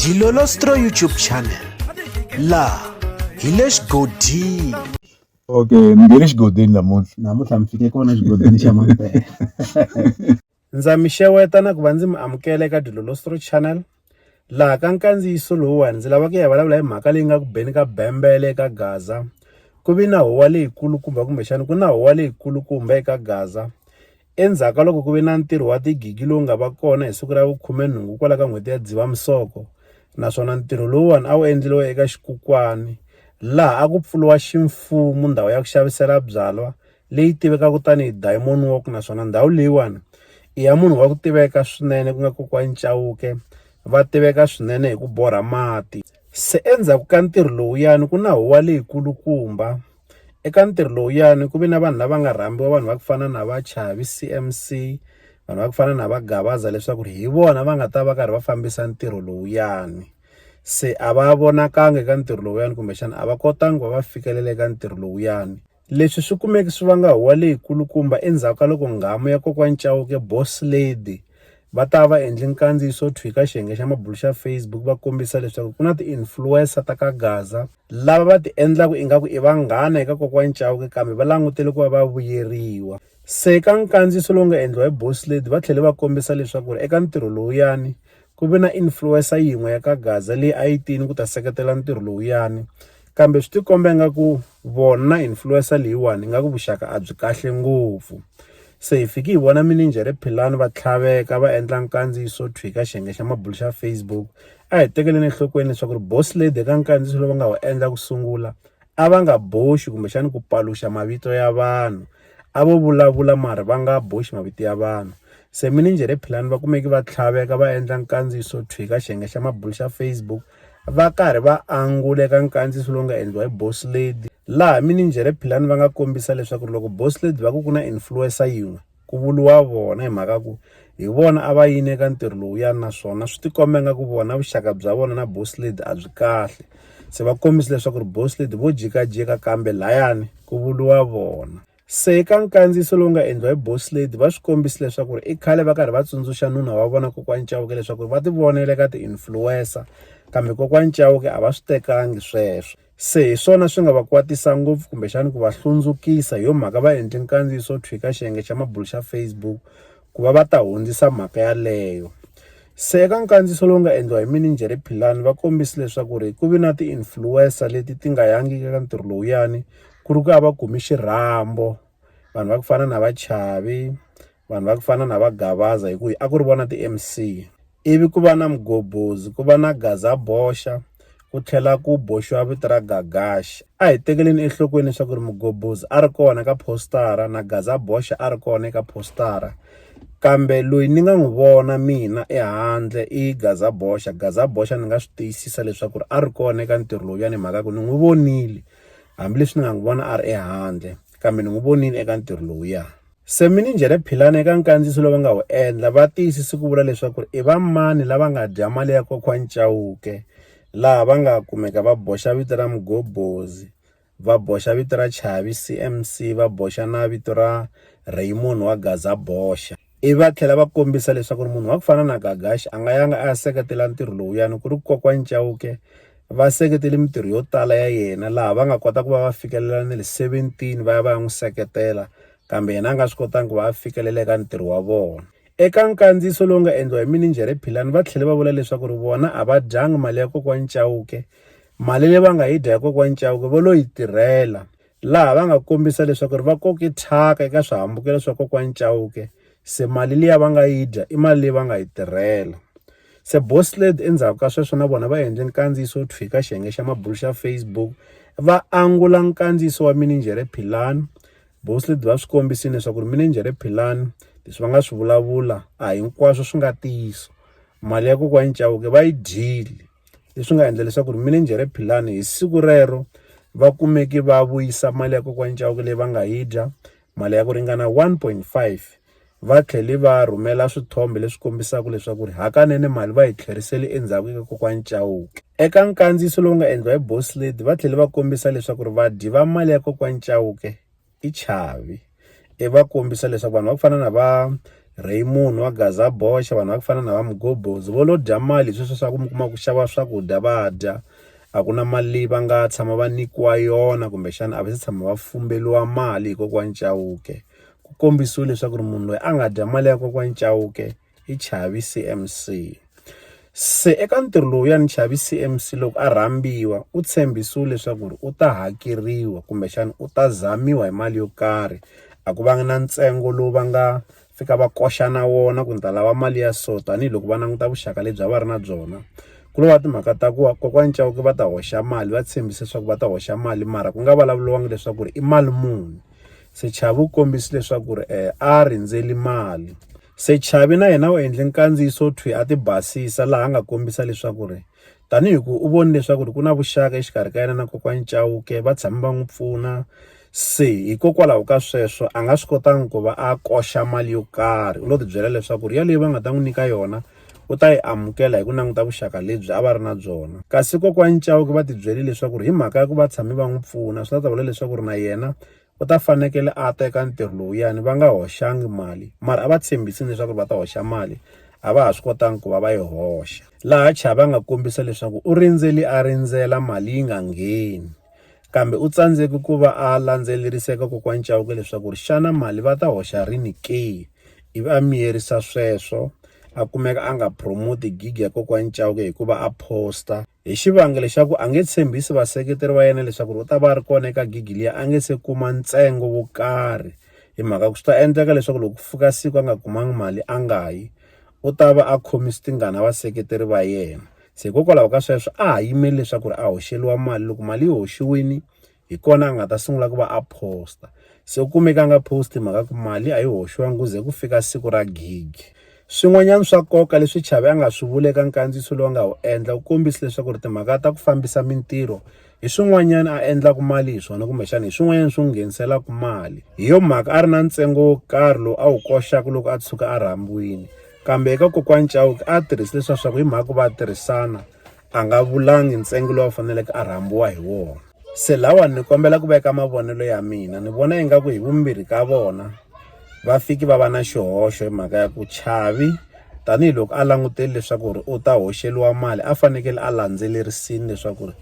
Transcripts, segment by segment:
Gilolostro YouTube channel. La Hilesh Godin. Okay, ngene xigodini namuntlha mi fike kona xigodini xa Mampela. Ndza mi xeweta na ku va ndzi mi amukela eka Gilolostro channel. Laha ka nkandziyiso lowuwani ndzi lava ku ya vulavula hi mhaka leyi nga ku beni ka bembele eka Gaza. Ku vi na huwa leyikulukumba kumbexana ku na huwa leyikulukumba eka Gaza. Endzhaku ka loko ku ve na ntirho wa tigigi lowu nga va kona hi siku ra vu-18 kwala ka n'hweti ya Dzivamisoko. Naswona ntirho lowuwani a wu endliwa eka Xikokwani, laha a ku pfuriwa ximfumo ndhawu ya ku xavisela byalwa leyi tivekaka tanihi Diamond Walk. Naswona ndhawu leyiwani i ya munhu wa ku tiveka swinene ku nga kokwani Chauke, va tiveka swinene hi ku borha mati. Se endzhaku ka ntirho lowuyani ku na huwa leyikulukumba. Eka ntirho lowuyani ku ve na vanhu lava nga rhambiwa, vanhu va ku fana na va Chavi CMC, vanhu va ku fana na va Gavaza, leswaku hi vona va nga ta va karhi va fambisa ntirho lowuyani. Se a va vonakanga eka ntirho lowuyani kumbexana a va kotanga ku va fikelela eka ntirho lowuyani. Leswi swi kumeke swi vanga huwa leyikulukumba endzhaku ka loko nghamu ya kokwani Chauke Boss Lady va ta va endle nkandziyiso wo thwika xiyenge xa mabulu xa Facebook va kombisa leswaku ku na ti-influencer ta ka Gaza lava va ti endlaku ingaku i vanghana eka kokwani Chauke, kambe va langutele ku va va vuyeriwa. Se ka nkandziyiso lowu nga endliwa hi Boss Lady va tlhele va kombisa leswaku eka ntirho lowuyani ku ve na influencer yin'we ya ka Gaza leyi a yi tini ku ta seketela ntirho lowuyani, kambe swi tikomba ingaku vona influencer leyiwani ingaku vuxaka a byi kahle ngopfu. Se hi fiki hi vona Minijere Philani va tlhaveka va endla nkandziyiso wo thwika xiyenge xa mabulu xa Facebook. A hi tekeleni enhlokweni leswaku Boss Lady eka nkandziyiso lowu va nga wu endla ku sungula a va nga boxi kumbexani ku paluxa mavito ya vanhu, a vo vulavula mara va nga boxi mavito ya vanhu. Se Minijere Philani va kumeki va tlhaveka va endla nkandziyiso wo thwika xiyenge xa mabulu xa Facebook va karhi va angula eka nkandziyiso lowu nga endliwa hi Boss Lady, laha Minijere Philani va nga kombisa leswaku loko Boss Lady va ku na influencer yin'we ku vuliwa vona hi mhaka ku hi vona a va yini eka ntirho lowuyani, naswona swi tikomba nga ku vona vuxaka bya vona na Boss Lady a byi kahle. Se va kombisa leswaku Boss Lady vo jikajika kambe layani ku vuliwa vona. Se eka nkandziyiso lowu nga endliwa hi Boss Lady va swi kombisa leswaku i khale va karhi va tsundzuxa nuna wa vona kokwani Chauke leswaku va ti vonela eka ti-influencer, kambe kokwani Chauke a va swi tekangi sweswo. Se hi swona swi nga va kwatisa ngopfu kumbexani ku va hlundzukisa, hi yo mhaka va endle nkandziyiso wo thwika xiyenge xa mabulu xa Facebook ku va ta hundzisa mhaka yaleyo. Se eka nkandziyiso lowu nga endliwa hi Minijere Philani va kombisa leswaku ku vi na ti-influencer leti ti nga yangi eka ntirho lowuyani, ku ri ku va kumi xirhambo, vanhu va ku fana na va Chavi, vanhu va ku fana na va Gavaza, hi ku a ku ri vona ti-MC. Ivi ku va na Mgobhozi, ku va na Gaza Boxa, ku tlhela ku boxiwa vito ra Gagashi. A hi tekeleni enhlokweni leswaku Mgobhozi a ri kona ka postara na Gaza Boxa a ri kona eka postara, kambe loyi ni nga n'wi vona mina ehandle i Gaza Boxa. Gaza Boxa ni nga swi tiyisisa leswaku a ri kona eka ntirho lowuyani hi mhaka ku ni n'wi vonile, hambileswi ni nga n'wi vona a ri ehandle kambe ni n'wi vonile eka ntirho lowuyani. Se Minijere Philani eka nkandziyiso lowu va nga wu endla va tiyisise ku vula leswaku i va mani lava nga dya mali ya kokwani Chauke, laha va nga kumeka va boxa vito ra Mgobhozi, va boxa vito ra Chavi CMC, va boxa na vito ra Raymond wa Gaza Boxa. Ivi va tlhela va kombisa leswaku munhu wa ku fana na Gagashi a nga yanga a ya seketela ntirho lowuyani, ku ri kokwani Chauke va seketele mintirho yo tala ya yena, laha va nga kota ku va fikelela na le 17 va ya va ya n'wi seketela, kambe yena a nga swi kotanga ku va fikelela eka ntirho wa vona. Eka nkandziyiso lowu nga endliwa hi Minijere Philani va tlhela va vula leswaku vona a va dyangi mali ya kokwani Chauke, mali leyi va nga yi dya ya kokwani Chauke vo lo yi tirhela, laha va nga kombisa leswaku va koke thyaka eka swihambukelo swa kokwani Chauke. Se mali liya va nga yi dya i mali leyi va nga yi tirhela. Se Boss Lady endzhaku ka sweswo na vona va endle nkandziyiso wo thwika xiyenge xa mabulu xa Facebook va angula nkandziyiso wa Minijere Philani. Boss Lady va swi kombisile leswaku Minijere Philani leswi va nga swi vulavula a hinkwaswo swi nga ntiyiso, mali ya kokwani Chauke va yi dyile, leswi nga endla leswaku Minijere Philani hi siku rero va kumeki va vuyisa mali ya kokwani Chauke leyi va nga yi dya, mali ya ku ringana 1.5. Va tlhele va rhumela swithombe leswi kombisaka leswaku hakanene mali va yi tlherisele endzhaku eka kokwani Chauke. Eka nkandziyiso lowu nga endliwa hi Boss Lady va tlhele va kombisa leswaku vadyi va mali ya kokwani Chauke i Chavi. Va kombisa leswaku vanhu va ku fana na va Raymond wa Gaza Bocha, vanhu va ku fana na va Mgobozi vo lo dya mali sweswo swa ku mi kuma ku xava swakudya va dya. A ku na mali leyi va nga tshama va nyikiwa yona kumbexana a va se tshama va fumbeliwa mali hi kokwani Chauke. Ku kombisiwe leswaku munhu loyi a nga dya mali ya kokwani Chauke i Chavi CMC. Se eka ntirho lowuyani Chavi CMC loko a rhambiwa u tshembisiwe leswaku u ta hakeriwa kumbexana u ta zamiwa hi mali yo karhi. A ku va na ntsengo lowu va nga fika va koxana wona ku ta lava mali ya so tanihiloko va languta vuxaka lebyi a va ri na byona. Ku lo va timhaka ta ku kokwani Chauke va ta hoxa mali, va tshembise leswaku va ta hoxa mali mara ku nga vulavuriwangi leswaku i mali muni. Se Chavi u kombise leswaku a rindzeli mali. Se Chavi na yena u endle nkandziyiso thwi a ti basisa laha a nga kombisa leswaku tanihi ku u voni leswaku ku na vuxaka exikarhi ka yena na kokwani Chauke, va tshami va n'wi pfuna. Se hikokwalaho ka sweswo a nga swi kotangi ku va a koxa mali yo karhi. U lo tibyela leswaku yaleyi va nga ta n'wi nyika yona u ta yi amukela hi ku languta vuxaka lebyi a va ri na byona. Kasi kokwani Chauke va tibyele leswaku hi mhaka ya ku va tshami va n'wi pfuna swi ta vula leswaku na yena u ta fanekele a ta eka ntirho lowuyani va nga hoxangi mali, mara a va tshembisile leswaku va ta hoxa mali a va ha swi kotangi ku va va yi hoxa. Laha Chavi a nga kombisa leswaku u rindzela mali yi nga ngheni, kambe u tsandzeki ku va a landzelerisa eka kokwani Chauke leswaku xana mali va ta hoxa rini ke. Ivi a miyerisa sweswo a kumeka a nga promote gig ya kokwani Chauke hikuva a posta hi xivangelo xa ku a nge tshembisi vaseketeri va yena leswaku u ta va ri kona eka gig liya a nge se kuma ntsengo wo karhi. Hi mhaka ku swi ta endleka leswaku loko ku fika siku a nga kumangi mali a nga yi, u ta va a khomise tingana vaseketeri va yena. Se hikokwalaho ka sweswo a ha yimeli leswaku a hoxeliwa mali. Loko mali yi hoxiwini hi kona a nga ta sungula ku va a posta. Se u kumeka a nga posti mhaka ku mali a yi hoxiwangi ku ze ku fika siku ra gig. Swin'wanyana swa nkoka leswi Chavi a nga swi vula eka nkandziyiso lowu nga wu endla u kombisa leswaku timhaka ta ku fambisa mintirho hi swin'wanyana a endlaku mali hi swona kumbexana hi swin'wanyana swi n'wi ngheniselaka mali. Hi yo mhaka a ri na ntsengo wo karhi lowu a wu koxaka loko a tshuka a rhambiwile. Kambe eka kokwani Chauke a tirhisi leswaku hi mhaka va tirhisana a nga vulangi ntsengo lowu a faneleke a rhambiwa hi wona. Se lawa ni kombela ku veka mavonelo ya mina, ni vona ingaku hi vumbirhi ka vona va fiki va va na xihoxo hi mhaka ya ku Chavi tanihiloko a langutele leswaku u ta hoxeliwa mali a fanekele a landzelerisile leswaku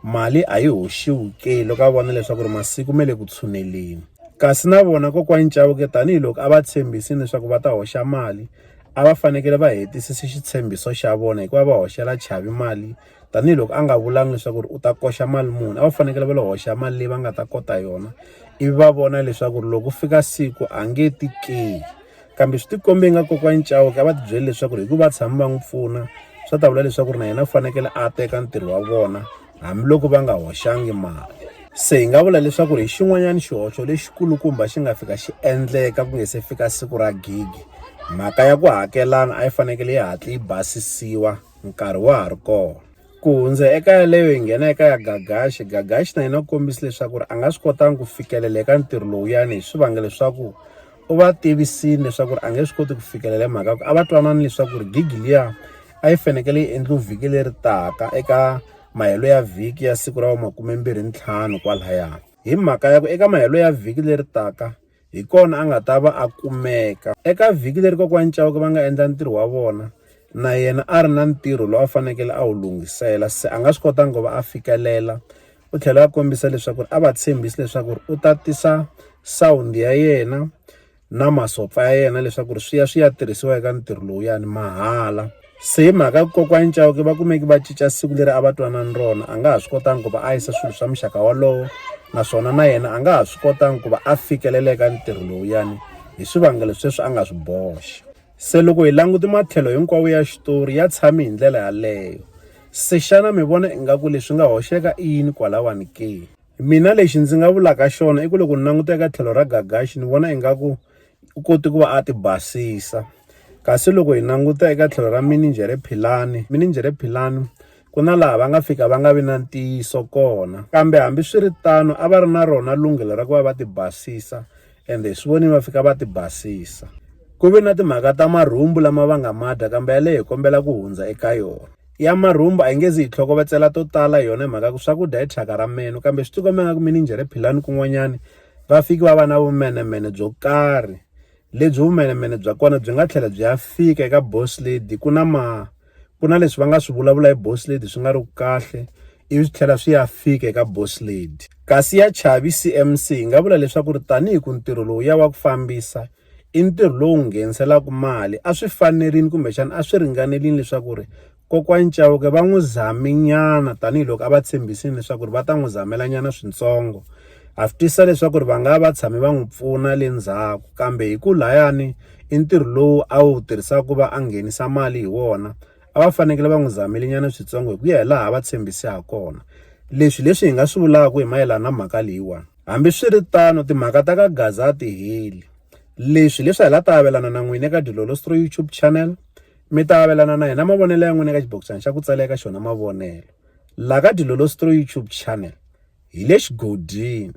mali a yi hoxiwi ke loko a vona leswaku masiku me le ku tshuneleni. Kasi na vona kokwani Chauke tanihiloko a va tshembisile leswaku va ta hoxa mali a va fanekele va hetisisa xitshembiso xa vona hikuva va hoxela Chavi mali tanihiloko a nga vulangi leswaku u ta koxa mali muni. A va fanekele va lo hoxa mali leyi va nga ta kota yona ivi va vona leswaku loko fika siku a nge ti ke. Kambe swi tikombe nga kokwani Chauke a va tibyele leswaku hikuva va tshami va n'wi pfuna swi ta vula leswaku na yena u fanekele a teka ntirho wa vona hambiloko va nga hoxangi mali. Se hi nga vula leswaku hi xin'wanyana xihoxo lexikulukumba xi nga fika xi endleka ku nga se fika siku ra gig. Mhaka ya ku hakelana a yi fanekele yi hatli yi basisiwa nkarhi wa ha ri kona. Ku hundza eka yaleyo hi nghena eka ya Gagashi. Gagashi na yena u kombisa leswaku a nga swi kotangi ku fikelela eka ntirho lowuyani hi swivangelo leswaku u va tivisile leswaku a nge swi koti ku fikelela mhaka ku a va twanani leswaku gig liya a yi fanekele yi endliwa vhiki leri taka eka mahelo ya vhiki ya siku ra 25 kwalaya. Hi mhaka ya ku eka mahelo ya vhiki leri taka hi kona a nga ta va a kumeka. Eka vhiki leri kokwani Chauke va nga endla ntirho wa vona na yena a ri na ntirho lowu a fanekele a wu lunghisela. Se a nga swi kotangi ku va a fikelela. U tlhela a kombisa leswaku a va tshembisi leswaku u ta tisa sound ya yena na masopfa ya yena leswaku swi ya tirhisiwa eka ntirho lowuyani mahala. Se hi mhaka kokwani Chauke va kumeki va cinca siku leri a va twanani rona a nga ha swi kotangi ku va a yisa swilo swa muxaka wolowo, naswona na yena a nga ha swi kotangi ku va a fikelela eka ntirho lowuyani hi swivangelo sweswi a nga swi boxa. Se loko hi languti matlhelo hinkwawo ya xitori ya tshami hi ndlela yaleyo. Se xana mi vona ingaku leswi nga hoxeka i yini kwalawani ke? Mina lexi ndzi nga vulaka xona i ku loko ni languta eka tlhelo ra Gagashi ni vona ingaku u koti ku va a ti basisa. Kasi loko hi languta eka tlhelo ra Minijere Philani ku na laha va nga fika va nga vi na ntiyiso kona. Kambe hambiswiritano a va ri na rona lunghelo ra ku va va ti basisa ende swi voni va fika va ti basisa. Ku ve na timhaka ta marhumbu lama va nga ma dya kambe yaleyo hi kombela ku hundza eka yona. Ya marhumbu a yi nge zi hi tlhokovetsela to tala hi yona hi mhaka ku swakudya hi thyaka ra meno, kambe swi tikombe nga ku Minijere Philani kun'wanyani va fiki va va na vumenemene byo karhi lebyi vumenemene bya kona byi nga tlhela byi ya fika eka boss lady. Ku na leswi va nga swi vulavula hi boss lady swi nga ri kahle, ivi swi tlhela swi ya fika eka boss lady. Kasi ya Chavi CMC hi nga vula leswaku ri tanihi ku ntirho lowu ya wa ku fambisa i ntirho lowu ngheniselaka mali, a swi fanerile kumbexana a swi ringanerile leswaku ri kokwani Chauke va n'wi zaminyana tanihiloko a va tshembisile leswaku ri va ta n'wi zamela nyana swintsongo. Ha swi twisisa leswaku ri va nga va tshame va n'wi pfuna le ndzhaku, kambe hi ku layani i ntirho lowu a wu tirhisaka ku va a nghenisa mali hi wona, a va fanekele va n'wi zamele nyana switsongo hi ku ya hi laha va tshembise ha kona. Leswi hi nga swi vulaka hi mayelana na mhaka leyiwani. Hambiswiritano timhaka ta ka Gaza a ti heli. Leswi hi la ta avelana na n'wina eka Dilolo Story YouTube channel, mi ta avelana na hina mavonelo ya n'wina eka xibokisana xa ku tsala eka xona mavonelo. La ka Dilolo Story YouTube channel hi le xigodini,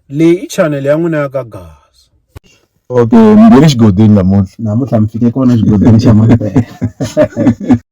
leyi i channel ya n'wina ya ka Gaza. Okay, mi le xigodini namuntlha mi fike kona xigodini xa Mampela.